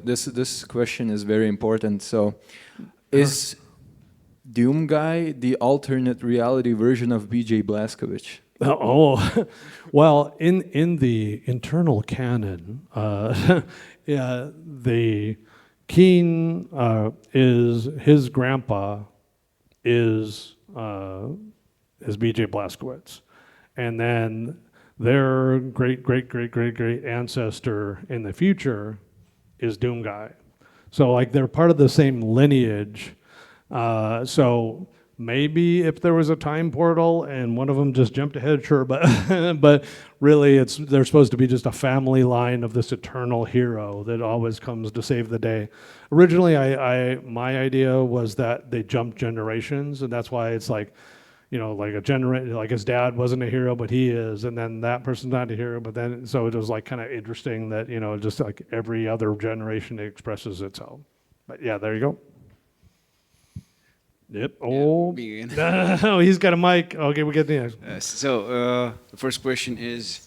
This question is very important. So, is Doom Guy the alternate reality version of BJ Blazkowicz? Oh, well, in the internal canon, the Keen is his grandpa is B.J. Blazkowicz, and then their great ancestor in the future is Doom Guy. So like they're part of the same lineage. So maybe if there was a time portal and one of them just jumped ahead, sure, but really they're supposed to be just a family line of this eternal hero that always comes to save the day. Originally, my idea was that they jumped generations, and that's why it's like, you know, like like his dad wasn't a hero, but he is, and then that person's not a hero, but then, so it was like kind of interesting that, you know, just like every other generation expresses itself. But yeah, there you go. Yep. Oh, no, he's got a mic. Okay, we get the next. The first question is,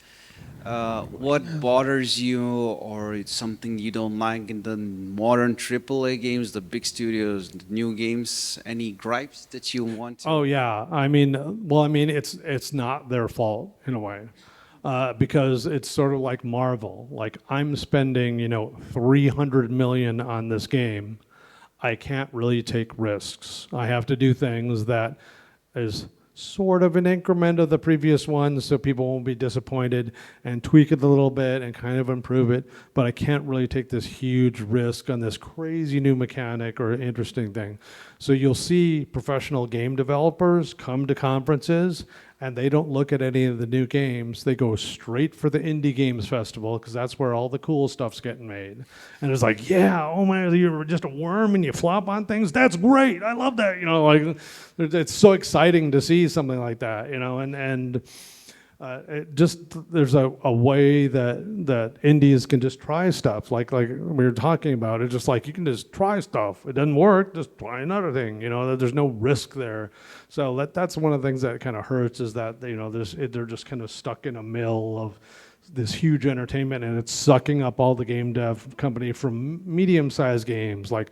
what bothers you, or it's something you don't like in the modern AAA games, the big studios, the new games? Any gripes that you want to? Oh yeah, I mean, it's not their fault in a way, because it's sort of like Marvel. Like I'm spending, you know, $300 million on this game. I can't really take risks. I have to do things that is sort of an increment of the previous one, so people won't be disappointed, and tweak it a little bit and kind of improve it, but I can't really take this huge risk on this crazy new mechanic or interesting thing. So you'll see professional game developers come to conferences and they don't look at any of the new games. They go straight for the Indie Games Festival, because that's where all the cool stuff's getting made. And it's like, yeah, oh my, you're just a worm and you flop on things? That's great. I love that. You know, like it's so exciting to see something like that, you know, and it just, there's a way that indies can just try stuff. Like we were talking about, it's just like you can just try stuff. It doesn't work, just try another thing. You know, there's no risk there. So that's one of the things that kind of hurts, is that, you know, they're just kind of stuck in a mill of this huge entertainment, and it's sucking up all the game dev company from medium-sized games like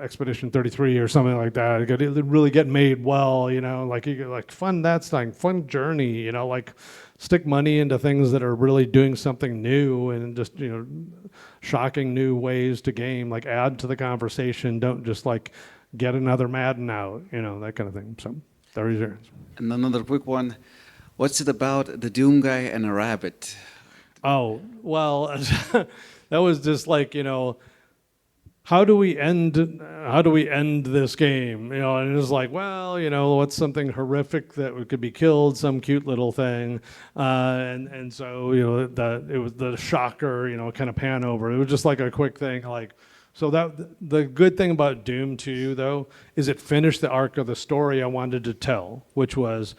Expedition 33 or something like that. It could really get made well, you know, like you could like fund that thing, fun journey, you know, like stick money into things that are really doing something new and just, you know, shocking new ways to game, like add to the conversation. Don't just like get another Madden out, you know, that kind of thing. So there is yours. And another quick one. What's it about the Doom guy and a rabbit? Oh, well, that was just like, you know, how do we end this game? You know, and it was like, well, you know, what's something horrific that could be killed, some cute little thing, and so, you know, it was the shocker, you know, kind of pan over. It was just like a quick thing, like. So that the good thing about Doom 2 though is it finished the arc of the story I wanted to tell, which was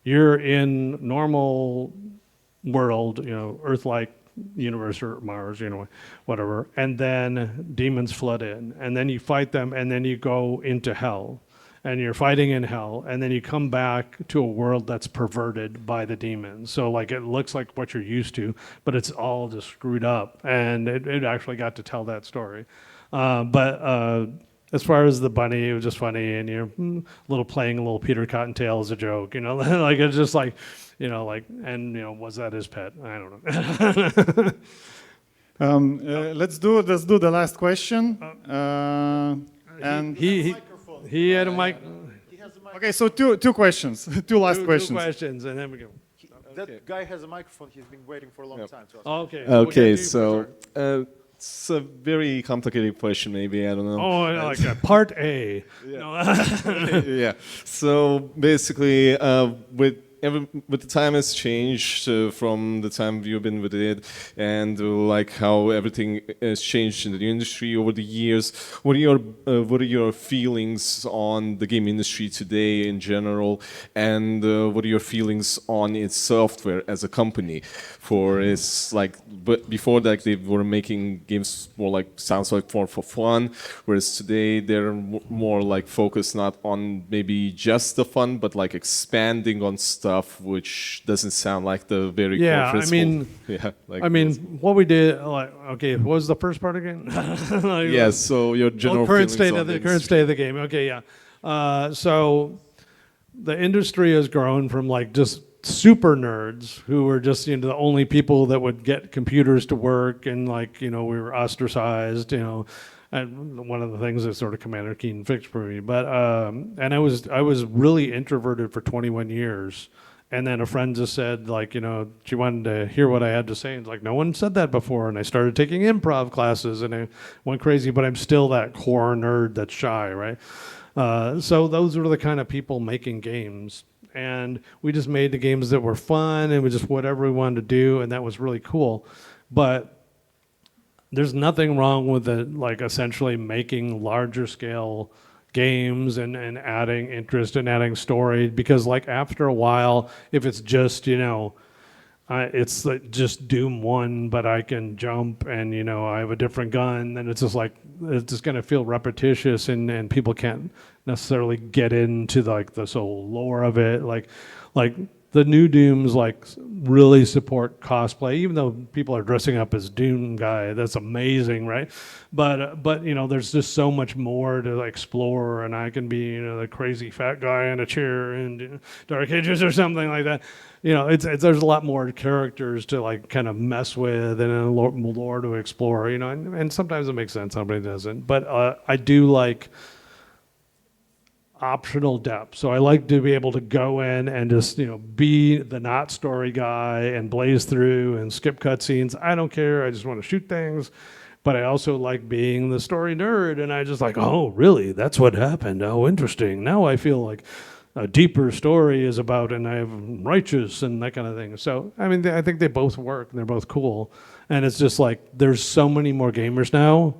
you're in normal world, you know, Earth-like universe or Mars, you know, whatever, and then demons flood in, and then you fight them, and then you go into hell, and you're fighting in hell, and then you come back to a world that's perverted by the demons. So like it looks like what you're used to, but it's all just screwed up, and it actually got to tell that story. But as far as the bunny, it was just funny, and you're playing a little Peter Cottontail as a joke, you know, like it's just like, you know, like, and you know, was that his pet? I don't know. Let's do the last question. And he had a mic. Okay, so two questions, two last questions. Two questions, and then we go. That guy has a microphone. He's been waiting for a long time to ask. Okay. Okay, so it's a very complicated question. Maybe I don't know. Oh, like part A. Yeah. No. Yeah. So basically, with the time has changed from the time you've been with it, and like how everything has changed in the industry over the years. What are your feelings on the game industry today in general, and what are your feelings on its software as a company? For it's like, but before that they were making games more like sounds like for fun, whereas today they're more like focused not on maybe just the fun, but like expanding on stuff which doesn't sound like the very core principle. I mean, what we did, like, okay, what was the first part again? Like, yes, so your general current feelings state of the game. Okay, yeah. So the industry has grown from like just super nerds who were just, you know, the only people that would get computers to work, and like, you know, we were ostracized, you know. And one of the things that sort of Commander Keen fixed for me, but and I was really introverted for 21 years. And then a friend just said, like, you know, she wanted to hear what I had to say. And it's like, no one said that before. And I started taking improv classes, and I went crazy, but I'm still that core nerd that's shy, right? So those were the kind of people making games. And we just made the games that were fun, and we just whatever we wanted to do, and that was really cool. But there's nothing wrong with it, like essentially making larger scale games and adding interest and adding story, because like after a while, if it's just, you know, it's like just Doom 1, but I can jump and, you know, I have a different gun, then it's just like, it's just going to feel repetitious, and people can't necessarily get into like the whole lore of it. Like the new Dooms like really support cosplay, even though people are dressing up as Doom guy. That's amazing, right? But you know, there's just so much more to explore, and I can be, you know, the crazy fat guy in a chair in Dark Ages or something like that. You know, it's there's a lot more characters to like kind of mess with, and a lore to explore. You know, and sometimes it makes sense, sometimes it doesn't. But I do like optional depth. So I like to be able to go in and just, you know, be the not story guy and blaze through and skip cutscenes. I don't care. I just want to shoot things. But I also like being the story nerd, and I just like, oh, really? That's what happened. Oh, interesting. Now I feel like a deeper story is about, and I have righteous and that kind of thing. So, I mean, I think they both work, and they're both cool. And it's just like, there's so many more gamers now.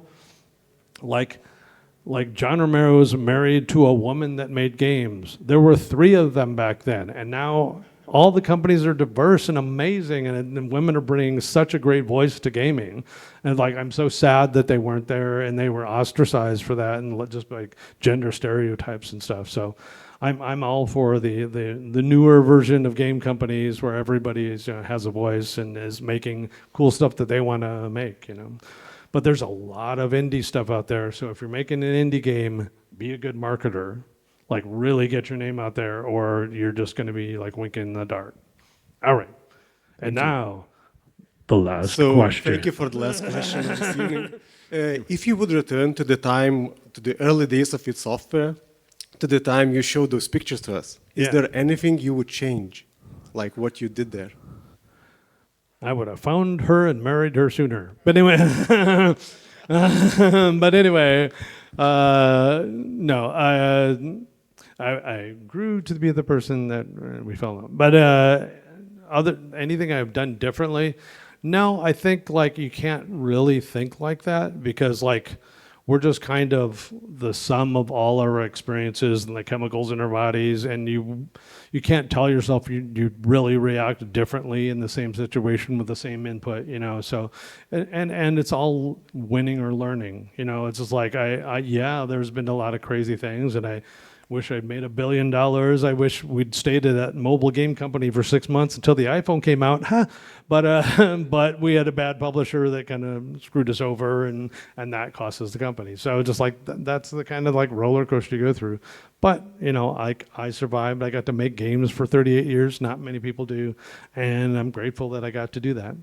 Like John Romero was married to a woman that made games. There were 3 of them back then, and now all the companies are diverse and amazing, and women are bringing such a great voice to gaming. And like, I'm so sad that they weren't there, and they were ostracized for that, and just like gender stereotypes and stuff. So I'm all for the newer version of game companies where everybody is, you know, has a voice and is making cool stuff that they want to make, you know. But there's a lot of indie stuff out there. So if you're making an indie game, be a good marketer. Like really get your name out there, or you're just going to be like winking in the dark. All right. And now, the last question. Thank you for the last question of this evening. If you would return to the early days of id Software, to the time you showed those pictures to us, is there anything you would change, like what you did there? I would have found her and married her sooner. But anyway, no, I grew to be the person that we fell in love. But anything I've done differently? No, I think like you can't really think like that because like we're just kind of the sum of all our experiences and the chemicals in our bodies, and you can't tell yourself you really react differently in the same situation with the same input, you know. So, and it's all winning or learning, you know. It's just like there's been a lot of crazy things, and I wish I'd made $1 billion. I wish we'd stayed at that mobile game company for 6 months until the iPhone came out. But we had a bad publisher that kind of screwed us over, and that cost us the company. So just like that's the kind of like roller coaster you go through. But you know, I survived. I got to make games for 38 years. Not many people do, and I'm grateful that I got to do that.